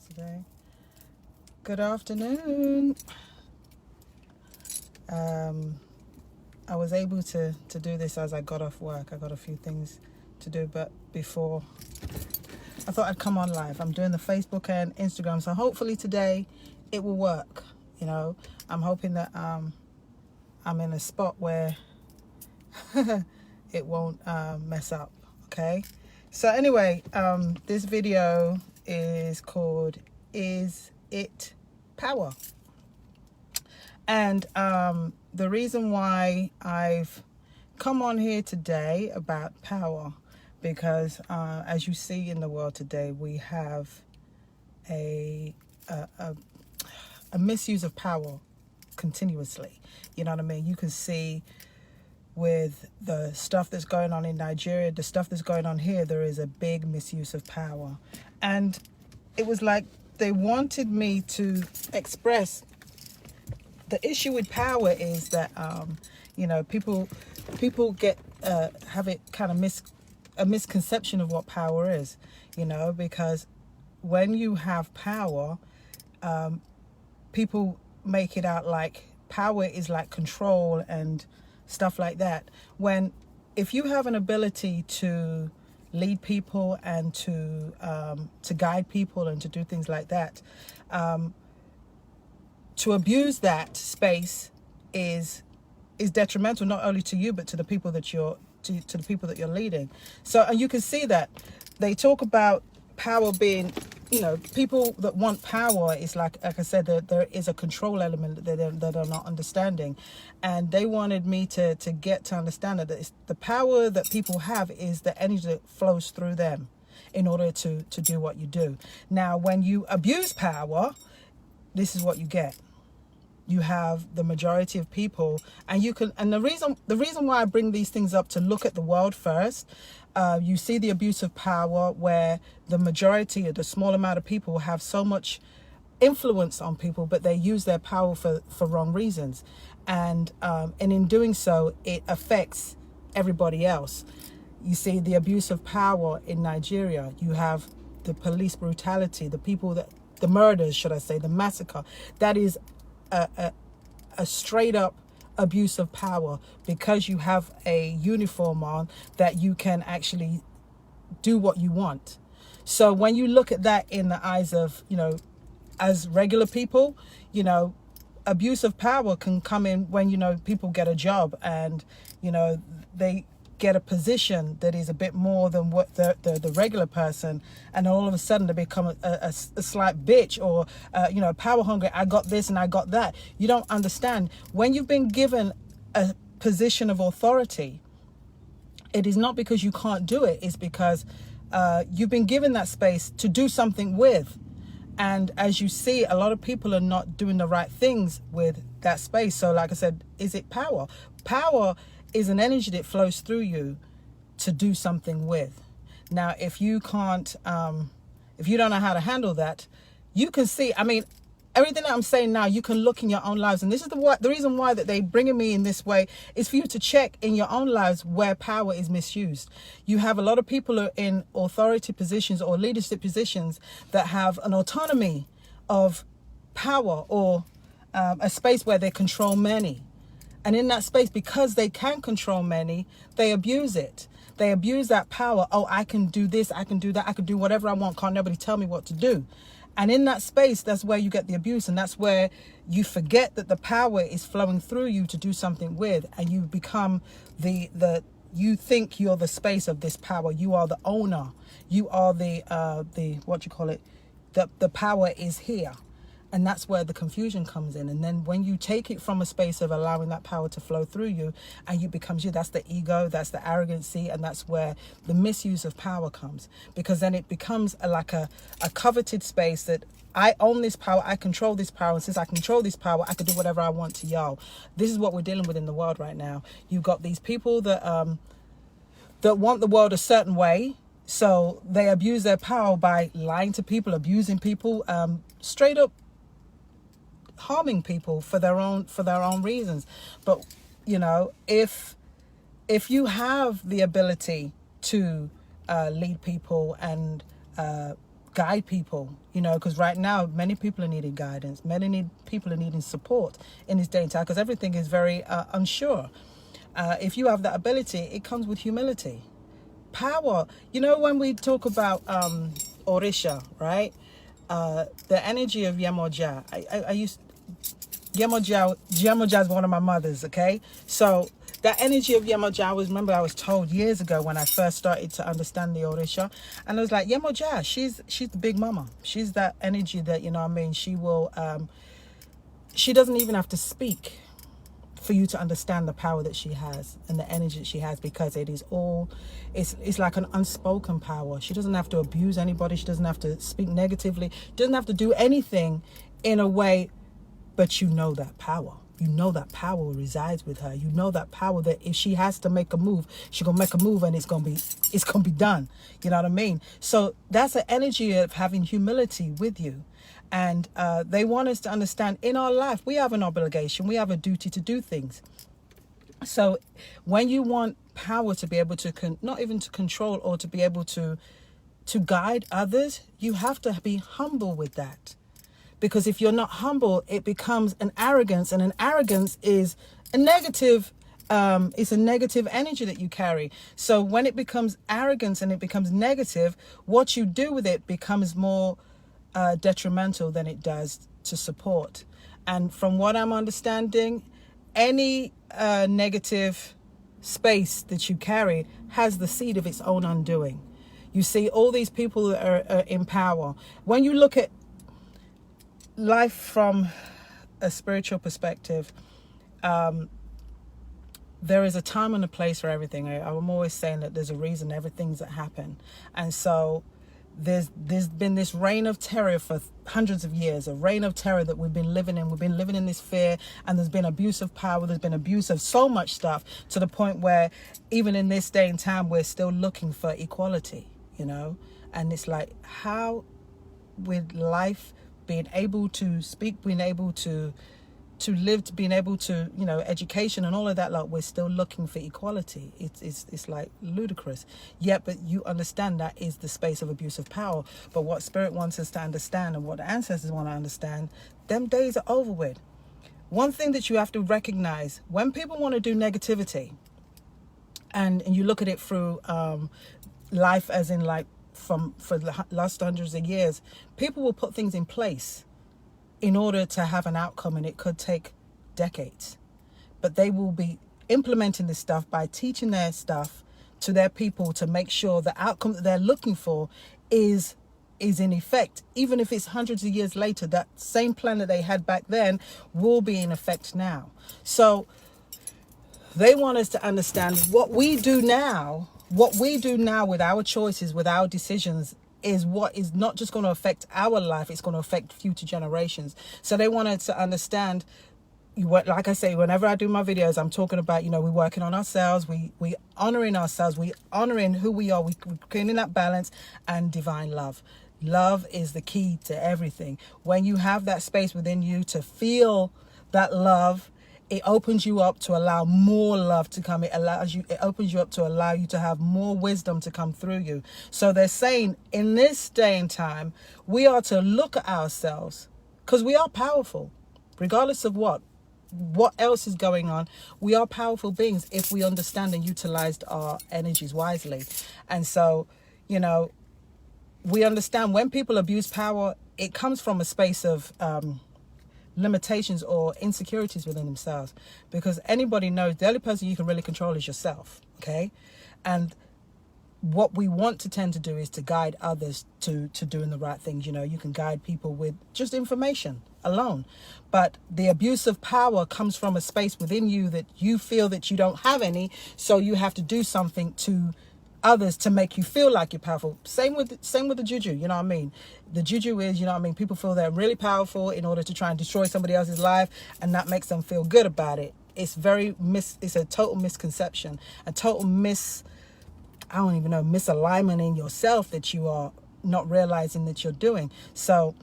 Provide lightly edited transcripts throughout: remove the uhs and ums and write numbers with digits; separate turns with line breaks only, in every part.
today. Good afternoon. I was able to do this as I got off work. I got a few things to do, but before I thought I'd come on live. I'm doing the Facebook and Instagram, so hopefully today it will work. I'm hoping that I'm in a spot where it won't mess up. Okay. So anyway, this video is called "Is It Power?" And the reason why I've come on here today about power, because as you see in the world today, we have a misuse of power continuously. You know what I mean? You can see with the stuff that's going on in Nigeria, the stuff that's going on here, there is a big misuse of power. And it was like they wanted me to express the issue with power is that people get have it kind of a misconception of what power is, because when you have power, people make it out like power is like control and stuff like that. When if you have an ability to lead people and to guide people and to do things like that, to abuse that space is detrimental not only to you but to the people that you're to the people that you're leading. So, and you can see that they talk about power being, people that want power is like I said, there is a control element that they're not understanding, and they wanted me to get to understand that it's the power that people have is the energy that flows through them in order to do what you do. Now, when you abuse power, this is what you get. You have the majority of people, and the reason why I bring these things up to look at the world first, you see the abuse of power where the majority or the small amount of people have so much influence on people, but they use their power for wrong reasons, and in doing so, it affects everybody else. You see the abuse of power in Nigeria. You have the police brutality, the murders, should I say, the massacre. That is a straight up abuse of power, because you have a uniform on that you can actually do what you want. So when you look at that in the eyes of, as regular people, abuse of power can come in when, people get a job and, they get a position that is a bit more than what the regular person, and all of a sudden they become a slight bitch or power hungry. I got this and I got that. You don't understand. When you've been given a position of authority, it is not because you can't do it. It's because you've been given that space to do something with. And as you see, a lot of people are not doing the right things with that space. So like I said, is it power? Power is an energy that flows through you to do something with. Now, if you can't, if you don't know how to handle that, you can see, everything that I'm saying now, you can look in your own lives. And this is the reason why that they bringing me in this way is for you to check in your own lives where power is misused. You have a lot of people in authority positions or leadership positions that have an autonomy of power or a space where they control many. And in that space, because they can control many, they abuse it. They abuse that power. Oh, I can do this, I can do that, I can do whatever I want. Can't nobody tell me what to do. And in that space, that's where you get the abuse. And that's where you forget that the power is flowing through you to do something with. And you become you think you're the space of this power. You are the owner. You are the power is here. And that's where the confusion comes in. And then when you take it from a space of allowing that power to flow through you and you becomes you, that's the ego, that's the arrogancy, and that's where the misuse of power comes. Because then it becomes like a coveted space that I own this power, I control this power, and since I control this power, I can do whatever I want to y'all. This is what we're dealing with in the world right now. You've got these people that want the world a certain way. So they abuse their power by lying to people, abusing people, straight up harming people for their own reasons. But if you have the ability to lead people and guide people, you know, because right now many people are needing guidance, people are needing support in this day and time, because everything is very unsure. If you have that ability, it comes with humility. Power, you know, when we talk about Orisha, right? The energy of Yemoja. I used Yemoja is one of my mothers, okay? So that energy of Yemoja, I was told years ago when I first started to understand the Orisha, and I was like, Yemoja, she's the big mama. She's that energy that, you know what I mean, she will, she doesn't even have to speak for you to understand the power that she has and the energy that she has, because it is all, it's like an unspoken power. She doesn't have to abuse anybody. She doesn't have to speak negatively. She doesn't have to do anything in a way, but you know that power. You know that power resides with her. You know that power that if she has to make a move, she's gonna make a move and it's gonna be done. You know what I mean? So that's the energy of having humility with you. And they want us to understand in our life, we have an obligation, we have a duty to do things. So when you want power to be able to, not even to control or to be able to guide others, you have to be humble with that. Because if you're not humble, it becomes an arrogance, and an arrogance is a negative, it's a negative energy that you carry. So when it becomes arrogance and it becomes negative, what you do with it becomes more detrimental than it does to support. And from what I'm understanding, any negative space that you carry has the seed of its own undoing. You see, all these people that are in power, when you look at life from a spiritual perspective, there is a time and a place for everything. I'm always saying that there's a reason everything's that happen. And so there's been this reign of terror for hundreds of years, a reign of terror that we've been living in. We've been living in this fear, and there's been abuse of power. There's been abuse of so much stuff, to the point where even in this day and time, we're still looking for equality, you know? And it's like, how with life, being able to speak, being able to live, being able to, you know, education and all of that, like, we're still looking for equality. It's like ludicrous. Yeah, but you understand that is the space of abuse of power. But what Spirit wants us to understand, and what the ancestors want to understand, them days are over with. One thing that you have to recognize, when people want to do negativity, and you look at it through life, as in like, for the last hundreds of years, people will put things in place in order to have an outcome, and it could take decades. But they will be implementing this stuff by teaching their stuff to their people to make sure the outcome that they're looking for is in effect. Even if it's hundreds of years later, that same plan that they had back then will be in effect now. So they want us to understand what we do now with our choices, with our decisions, is what is not just going to affect our life, it's going to affect future generations. So they wanted to understand, like I say, whenever I do my videos, I'm talking about, you know, we're working on ourselves, we honoring ourselves, we honoring who we are, we're creating that balance, and divine love. Love is the key to everything. When you have that space within you to feel that love, it opens you up to allow more love to come. It opens you up to allow you to have more wisdom to come through you. So they're saying in this day and time, we are to look at ourselves, because we are powerful, regardless of what else is going on. We are powerful beings if we understand and utilize our energies wisely. And so, you know, we understand when people abuse power, it comes from a space of limitations or insecurities within themselves, because anybody knows the only person you can really control is yourself. Okay. And what we want to tend to do is to guide others to doing the right things. You know, you can guide people with just information alone, but the abuse of power comes from a space within you that you feel that you don't have any, so you have to do something to others to make you feel like you're powerful. Same with the juju, you know what I mean? The juju is, you know what I mean, people feel they're really powerful in order to try and destroy somebody else's life, and that makes them feel good about it. It's a total misconception, a total misalignment in yourself that you are not realizing that you're doing. So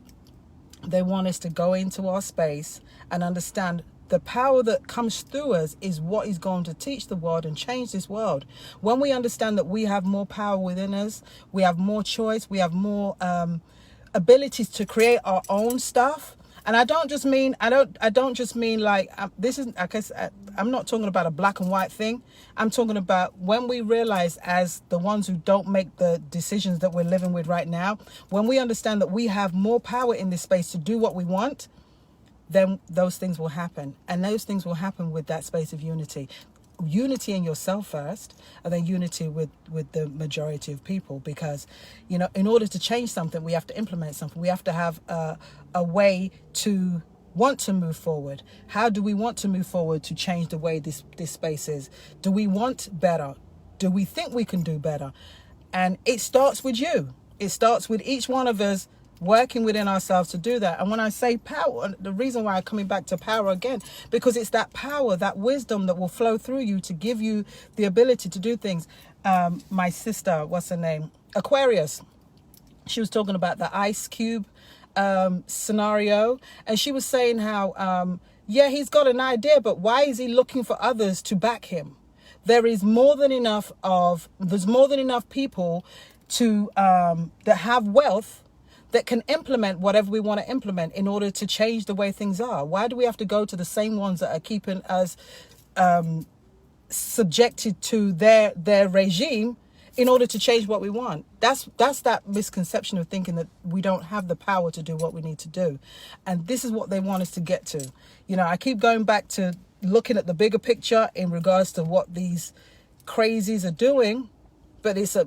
they want us to go into our space and understand the power that comes through us is what is going to teach the world and change this world. When we understand that we have more power within us, we have more choice, we have more abilities to create our own stuff. And I don't just mean, I don't just mean like, this is, I guess, I'm not talking about a black and white thing. I'm talking about when we realize, as the ones who don't make the decisions that we're living with right now, when we understand that we have more power in this space to do what we want, then those things will happen. And those things will happen with that space of unity. Unity in yourself first, and then unity with the majority of people. Because, you know, in order to change something, we have to implement something. We have to have a way to want to move forward. How do we want to move forward to change the way this space is? Do we want better? Do we think we can do better? And it starts with you. It starts with each one of us working within ourselves to do that. And when I say power, the reason why I'm coming back to power again, because it's that power, that wisdom that will flow through you to give you the ability to do things. My sister, what's her name? Aquarius. She was talking about the ice cube scenario. And she was saying how, yeah, he's got an idea, but why is he looking for others to back him? There's more than enough people to that have wealth that can implement whatever we want to implement in order to change the way things are. Why do we have to go to the same ones that are keeping us subjected to their regime in order to change what we want? That's that misconception of thinking that we don't have the power to do what we need to do. And this is what they want us to get to. You know, I keep going back to looking at the bigger picture in regards to what these crazies are doing, but it's a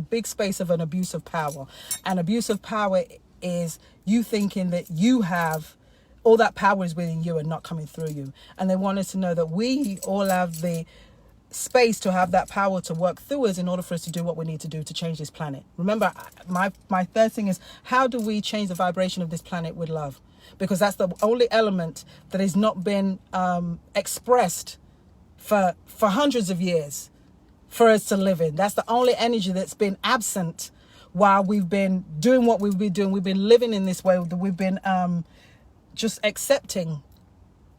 big space of an abuse of power. And abuse of power is you thinking that you have all that power is within you and not coming through you. And they want us to know that we all have the space to have that power to work through us in order for us to do what we need to do to change this planet. Remember, my third thing is, how do we change the vibration of this planet with love? Because that's the only element that has not been expressed for hundreds of years for us to live in. That's the only energy that's been absent while we've been doing what we've been doing. We've been living in this way. We've been just accepting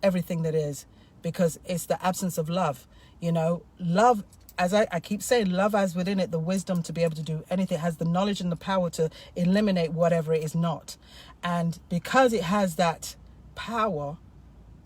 everything that is, because it's the absence of love. You know, love, as I keep saying, love has within it the wisdom to be able to do anything. It has the knowledge and the power to eliminate whatever it is not. And because it has that power,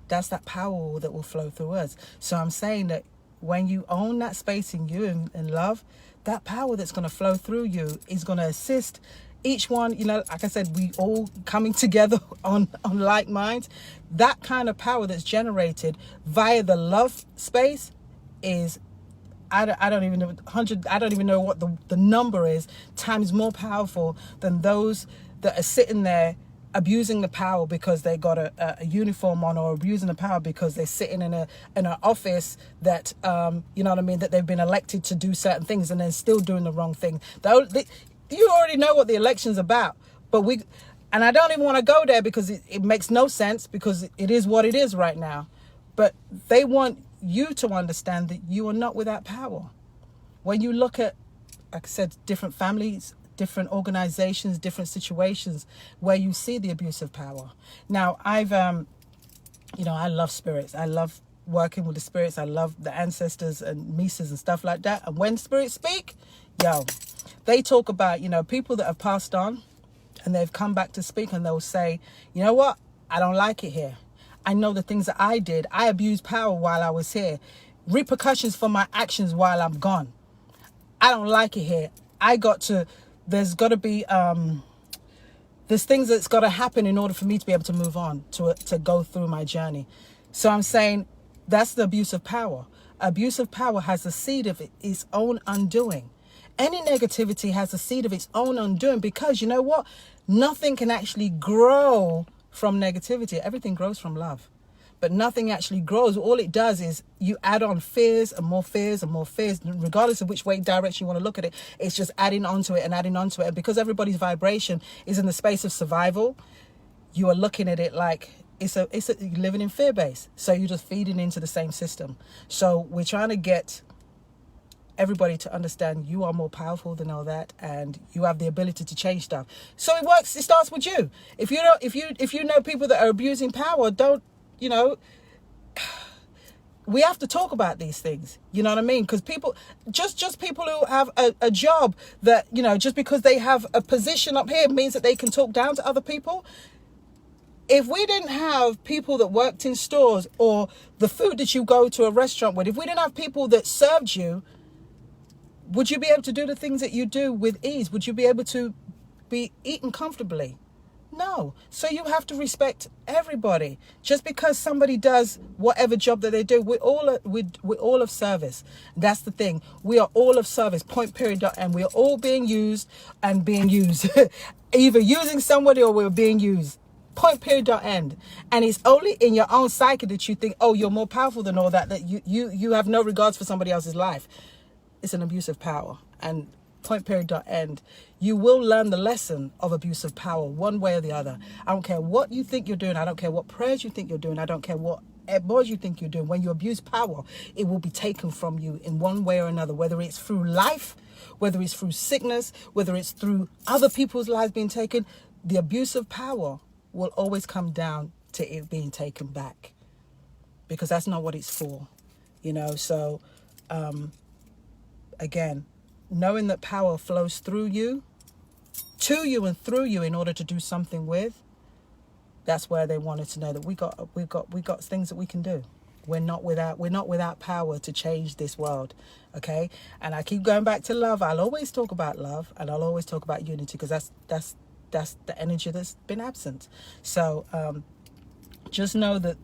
that's that power that will flow through us. So I'm saying that when you own that space in you and love, that power that's going to flow through you is going to assist each one. You know, like I said, we all coming together on like minds. That kind of power that's generated via the love space is, I don't even know, 100, I don't even know what the number is, times more powerful than those that are sitting there abusing the power because they got a uniform on, or abusing the power because they're sitting in an office that, you know what I mean, that they've been elected to do certain things and then still doing the wrong thing. You already know what the election's about, and I don't even want to go there because it makes no sense, because it is what it is right now. But they want you to understand that you are not without power. When you look at, like I said, different families, different organizations, different situations where you see the abuse of power. Now, I've, you know, I love spirits. I love working with the spirits. I love the ancestors and Misas and stuff like that. And when spirits speak, they talk about, you know, people that have passed on and they've come back to speak, and they'll say, you know what? I don't like it here. I know the things that I did. I abused power while I was here. Repercussions for my actions while I'm gone. I don't like it here. There's got to be, there's things that's got to happen in order for me to be able to move on, to go through my journey. So I'm saying that's the abuse of power. Abuse of power has a seed of its own undoing. Any negativity has a seed of its own undoing, because you know what? Nothing can actually grow from negativity. Everything grows from love. But nothing actually grows. All it does is you add on fears and more fears and more fears, regardless of which way direction you want to look at it. It's just adding onto it and adding onto it. And because everybody's vibration is in the space of survival, you are looking at it like you're living in fear base. So you're just feeding into the same system. So we're trying to get everybody to understand you are more powerful than all that, and you have the ability to change stuff. So it works. It starts with you. If you know people that are abusing power, don't, you know, we have to talk about these things. You know what I mean? Because people, just people who have a job that, you know, just because they have a position up here means that they can talk down to other people. If we didn't have people that worked in stores, or the food that you go to a restaurant with, if we didn't have people that served you, would you be able to do the things that you do with ease? Would you be able to be eating comfortably? No. So you have to respect everybody. Just because somebody does whatever job that they do, we're all of service. That's the thing. We are all of service. Point, period, dot, and we are all being used and being used. Either using somebody or we're being used. Point, period, dot, end. And it's only in your own psyche that you think, oh, you're more powerful than all that, that you have no regards for somebody else's life. It's an abuse of power. And point, period, dot, end. You will learn the lesson of abuse of power one way or the other. I don't care what you think you're doing. I don't care what prayers you think you're doing. I don't care what words you think you're doing. When you abuse power, it will be taken from you in one way or another, whether it's through life, whether it's through sickness, whether it's through other people's lives being taken. The abuse of power will always come down to it being taken back, because that's not what it's for, you know. So again, knowing that power flows through you, to you and through you in order to do something with, that's where they wanted to know that we got things that we can do. We're not without power to change this world. Okay? And I keep going back to love. I'll always talk about love, and I'll always talk about unity, because that's the energy that's been absent. So just know that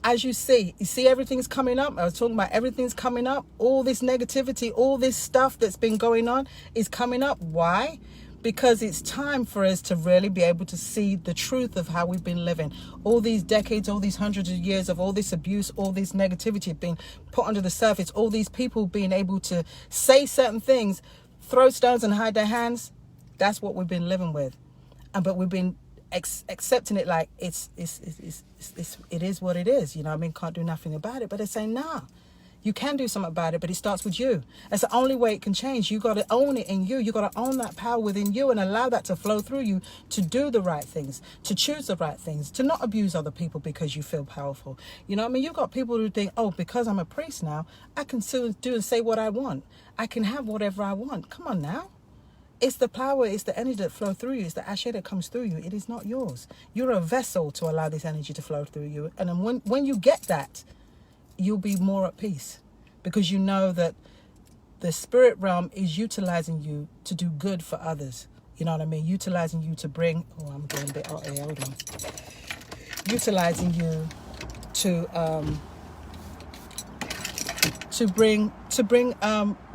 as you see everything's coming up. I was talking about everything's coming up. All this negativity, all this stuff that's been going on is coming up. Why? Because it's time for us to really be able to see the truth of how we've been living. All these decades, all these hundreds of years of all this abuse, all this negativity being put under the surface, all these people being able to say certain things, throw stones and hide their hands. That's what we've been living with. But we've been accepting it like it is what it is. You know what I mean? Can't do nothing about it. But they're saying, nah, you can do something about it, but it starts with you. That's the only way it can change. You got to own it in you. You got to own that power within you and allow that to flow through you to do the right things, to choose the right things, to not abuse other people because you feel powerful. You know what I mean? You've got people who think, oh, because I'm a priest now, I can still do and say what I want. I can have whatever I want. Come on now. It's the power, it's the energy that flows through you. It's the ashe that comes through you. It is not yours. You're a vessel to allow this energy to flow through you. And then when you get that, you'll be more at peace, because you know that the spirit realm is utilizing you to do good for others. You know what I mean? Utilizing you to bring, oh, I'm going a bit out here, hold on. Utilizing you to bring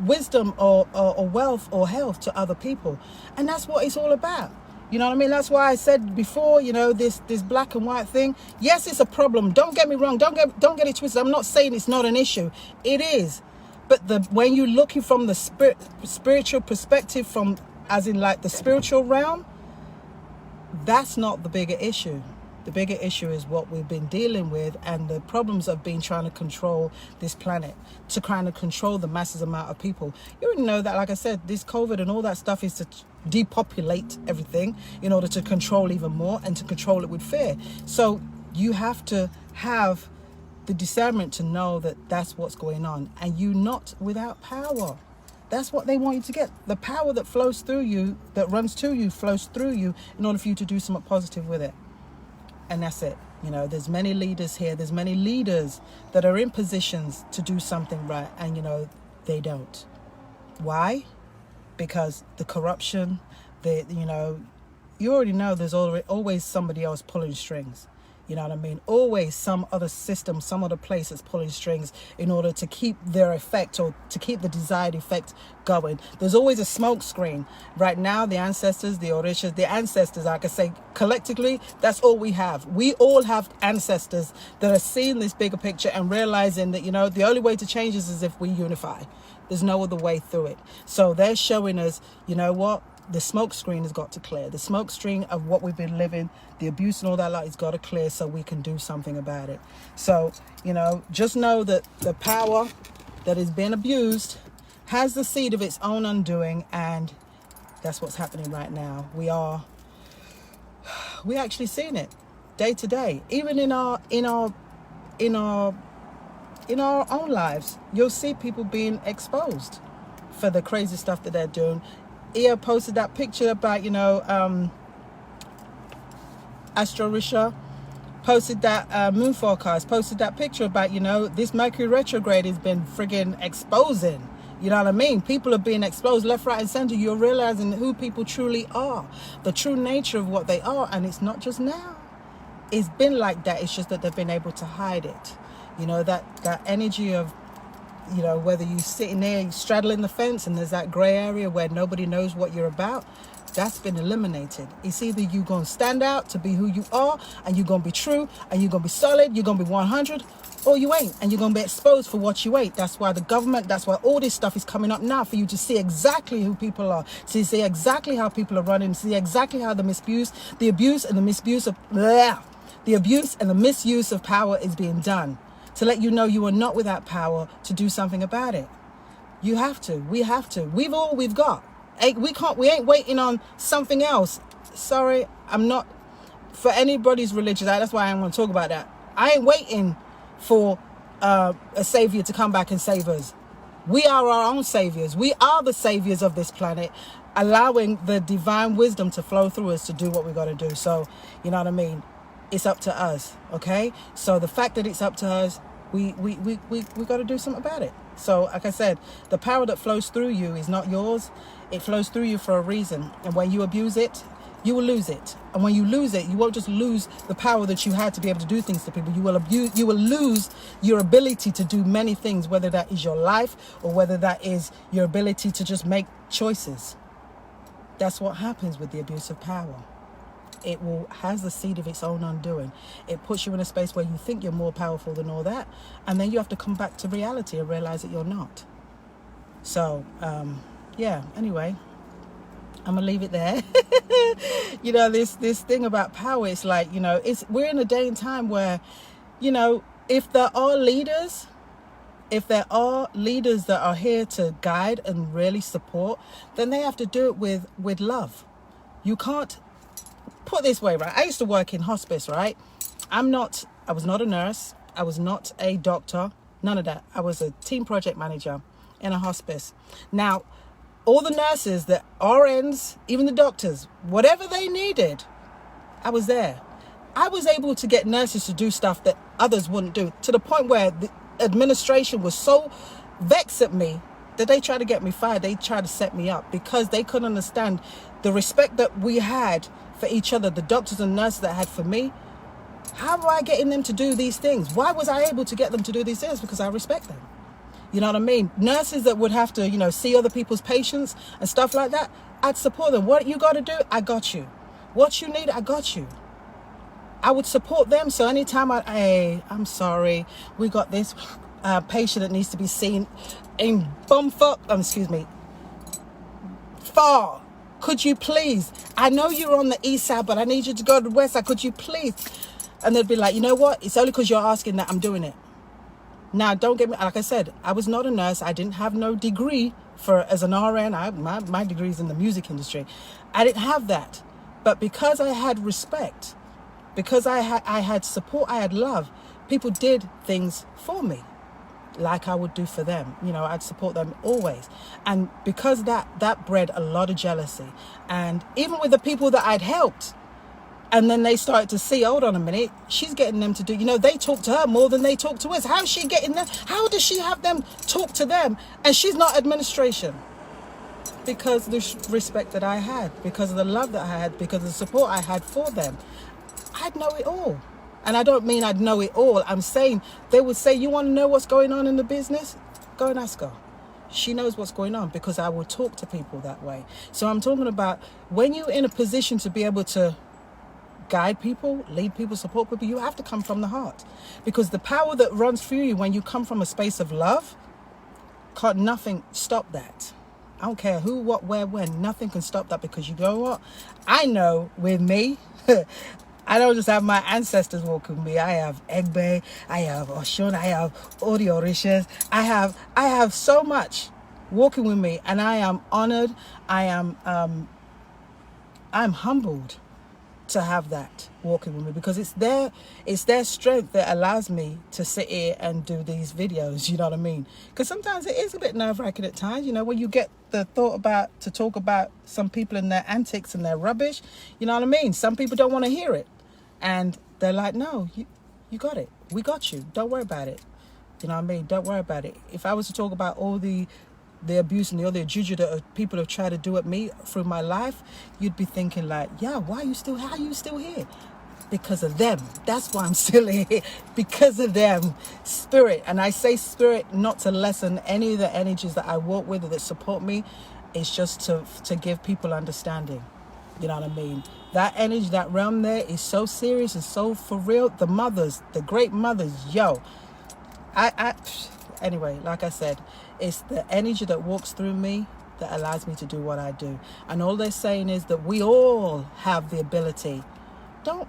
wisdom or wealth or health to other people. And that's what it's all about. You know what I mean? That's why I said before, you know, this black and white thing. Yes, it's a problem. Don't get me wrong. Don't get it twisted. I'm not saying it's not an issue. It is. But when you're looking from the spiritual perspective, from as in like the spiritual realm, that's not the bigger issue. The bigger issue is what we've been dealing with, and the problems of being trying to control this planet, to kind of control the masses amount of people. You already know that, like I said, this COVID and all that stuff is to depopulate everything in order to control even more and to control it with fear. So you have to have the discernment to know that that's what's going on, and you're not without power. That's what they want you to get. The power that flows through you, that runs to you, flows through you in order for you to do something positive with it. And that's it. You know, there's many leaders here. There's many leaders that are in positions to do something right. And, you know, they don't. Why? Because the corruption, you know, you already know there's always somebody else pulling strings. You know what I mean? Always some other system, some other place that's pulling strings in order to keep their effect, or to keep the desired effect going. There's always a smoke screen. Right now, the ancestors, the Orishas, the ancestors, like I say, collectively, that's all we have. We all have ancestors that are seeing this bigger picture and realizing that, you know, the only way to change this is if we unify. There's no other way through it. So they're showing us, you know what? The smoke screen has got to clear. The smoke screen of what we've been living, the abuse and all that has got to clear so we can do something about it. So, you know, just know that the power that is being abused has the seed of its own undoing, and that's what's happening right now. We're actually seeing it day to day, even in our in our own lives, you'll see people being exposed for the crazy stuff that they're doing. Ia posted that picture about, Astro Risha posted that moon forecast, posted that picture about, this Mercury retrograde has been friggin' exposing. You know what I mean? People are being exposed left, right, and center. You're realizing who people truly are, the true nature of what they are. And it's not just now. It's been like that. It's just that they've been able to hide it. That energy of, whether you're sitting there straddling the fence and there's that gray area where nobody knows what you're about, that's been eliminated. It's either you're going to stand out to be who you are, and you're going to be true, and you're going to be solid, you're going to be 100, or you ain't, and you're going to be exposed for what you ain't. That's why the government, that's why all this stuff is coming up now, for you to see exactly who people are, to see exactly how people are running, see exactly how the abuse and the misuse of power is being done, to let you know you are not without power to do something about it. You have to. We have to. We've got. We ain't waiting on something else. Sorry, I'm not for anybody's religion. That's why I don't want to talk about that. I ain't waiting for a savior to come back and save us. We are our own saviors. We are the saviors of this planet, allowing the divine wisdom to flow through us to do what we got to do. So, you know what I mean? It's up to us, okay? So the fact that it's up to us, we got to do something about it. So, like I said, the power that flows through you is not yours. It flows through you for a reason. And when you abuse it, you will lose it. And when you lose it, you won't just lose the power that you had to be able to do things to people. You will lose your ability to do many things, whether that is your life or whether that is your ability to just make choices. That's what happens with the abuse of power. It has the seed of its own undoing. It puts you in a space where you think you're more powerful than all that, and then you have to come back to reality and realize that you're not. So, anyway, I'm gonna leave it there. This thing about power, it's like, we're in a day and time where, if there are leaders that are here to guide and really support, then they have to do it with love. You can't put this way, right? I used to work in hospice, right? I was not a nurse. I was not a doctor. None of that. I was a team project manager in a hospice. Now, all the nurses, the RNs, even the doctors, whatever they needed, I was there. I was able to get nurses to do stuff that others wouldn't do, to the point where the administration was so vexed at me that they tried to get me fired. They tried to set me up because they couldn't understand the respect that we had for each other, the doctors and nurses that had for me. How am I getting them to do these things? Why was I able to get them to do these things? Because I respect them. You know what I mean? Nurses that would have to, see other people's patients and stuff like that, I'd support them. What you got to do, I got you. What you need, I got you. I would support them. So anytime I'm sorry, we got this patient that needs to be seen in far. Could you please? I know you're on the east side, but I need you to go to the west side. Could you please? And they'd be like, you know what? It's only because you're asking that I'm doing it. Now, don't get me, like I said, I was not a nurse. I didn't have no degree as an RN. My degree is in the music industry. I didn't have that. But because I had respect, because I had support, I had love, people did things for me like I would do for them. I'd support them always. And because that bred a lot of jealousy. And even with the people that I'd helped, and then they started to see, hold on a minute, she's getting them to do, they talk to her more than they talk to us. How's she getting them? How does she have them talk to them? And she's not administration. Because of the respect that I had, because of the love that I had, because of the support I had for them. I'd know it all. And I don't mean I'd know it all. I'm saying they would say, you want to know what's going on in the business? Go and ask her. She knows what's going on because I will talk to people that way. So I'm talking about when you're in a position to be able to guide people, lead people, support people, you have to come from the heart. Because the power that runs through you when you come from a space of love, can't nothing stop that. I don't care who, what, where, when. Nothing can stop that because you know what? I know with me, I don't just have my ancestors walking with me. I have Egbe, I have Oshun, I have Orishas. I have so much walking with me, and I am honored. I'm humbled to have that walking with me, because it's their strength that allows me to sit here and do these videos, you know what I mean? Because sometimes it is a bit nerve-wracking at times, you know, when you get the thought about to talk about some people and their antics and their rubbish, you know what I mean? Some people don't want to hear it, and they're like, no, you got it, we got you, don't worry about it, you know what I mean? Don't worry about it. If I was to talk about all the abuse and the other juju that people have tried to do at me through my life, you'd be thinking like, yeah, how are you still here? Because of them. That's why I'm still here. Because of them. Spirit. And I say spirit not to lessen any of the energies that I walk with or that support me. It's just to give people understanding. You know what I mean? That energy, that realm there is so serious and so for real. The mothers, the great mothers, yo. Anyway, like I said, it's the energy that walks through me that allows me to do what I do. And all they're saying is that we all have the ability. Don't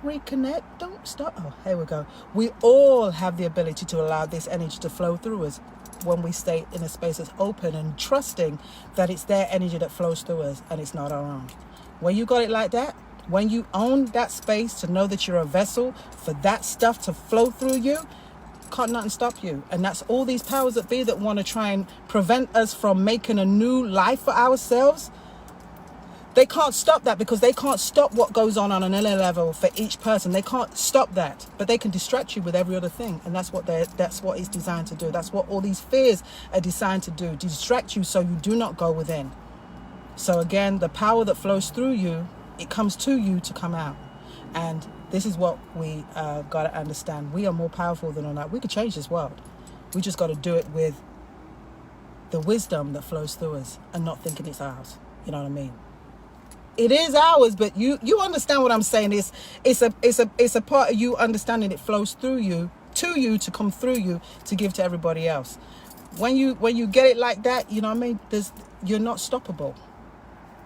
reconnect. Don't stop. Oh, here we go. We all have the ability to allow this energy to flow through us when we stay in a space that's open and trusting that it's their energy that flows through us and it's not our own. When you got it like that, when you own that space to know that you're a vessel for that stuff to flow through you, can't nothing stop you. And that's all these powers that be that want to try and prevent us from making a new life for ourselves. They can't stop that, because they can't stop what goes on an inner level for each person. They can't stop that, but they can distract you with every other thing, and that's what it's designed to do. That's what all these fears are designed to do, to distract you so you do not go within. So again, the power that flows through you, it comes to you to come out. And this is what we got to understand. We are more powerful than all that. We could change this world. We just got to do it with the wisdom that flows through us and not thinking it's ours. You know what I mean? It is ours, but you understand what I'm saying. It's a part of you understanding it flows through you, to come through you, to give to everybody else. When you get it like that, you know what I mean? You're not stoppable.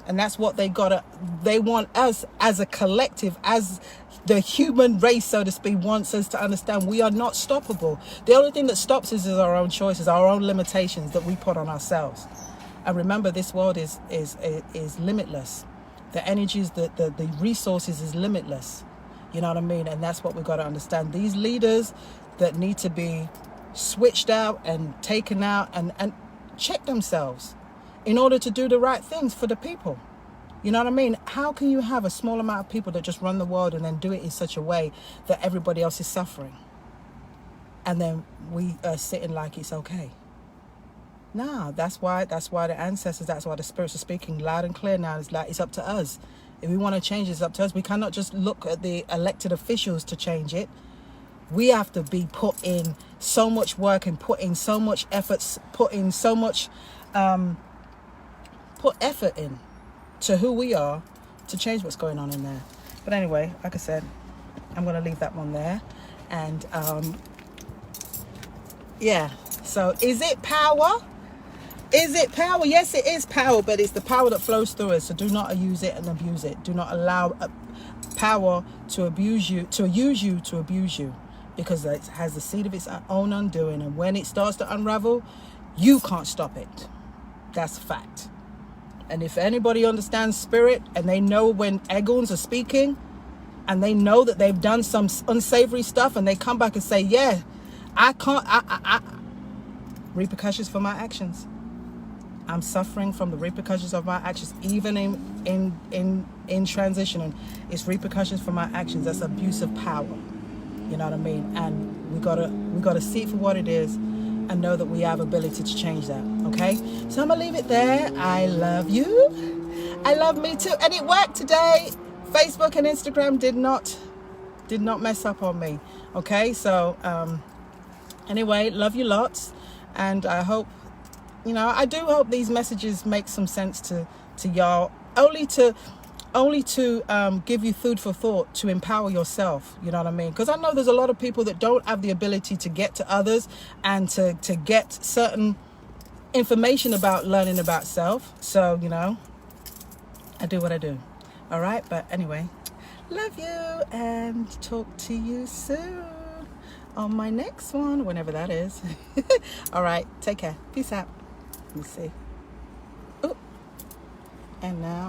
And that's what they want us as a collective, as the human race, so to speak, wants us to understand we are not stoppable. The only thing that stops us is our own choices, our own limitations that we put on ourselves. And remember, this world is limitless. The energies, the resources is limitless. You know what I mean? And that's what we've got to understand. These leaders that need to be switched out and taken out and check themselves in order to do the right things for the people. You know what I mean? How can you have a small amount of people that just run the world and then do it in such a way that everybody else is suffering? And then we are sitting like it's okay. No, that's why the ancestors, that's why the spirits are speaking loud and clear now. It's like, it's up to us. If we want to change, it's up to us. We cannot just look at the elected officials to change it. We have to be put in so much work and put in so much efforts, put in so much, put effort in to who we are to change what's going on in there. But anyway, like I said, I'm going to leave that one there. And yeah, so is it power? Is it power? Yes, it is power, but it's the power that flows through us. So do not use it and abuse it. Do not allow power to abuse you, to use you to abuse you, because it has the seed of its own undoing. And when it starts to unravel, you can't stop it. That's a fact. And if anybody understands spirit and they know when Egons are speaking and they know that they've done some unsavory stuff and they come back and say, yeah, I can't, repercussions for my actions. I'm suffering from the repercussions of my actions, even in transitioning. It's repercussions for my actions. That's abuse of power. You know what I mean? And we gotta see it for what it is and know that we have ability to change that. Okay? So I'm gonna leave it there. I love you. I love me too. And it worked today. Facebook and Instagram did not mess up on me. Okay? So anyway, love you lots. And I hope, I do hope these messages make some sense to y'all, only to give you food for thought, to empower yourself. You know what I mean? Because I know there's a lot of people that don't have the ability to get to others and to get certain information about learning about self. So, I do what I do. All right. But anyway, love you and talk to you soon on my next one, whenever that is. All right. Take care. Peace out. Let me see. Ooh. And now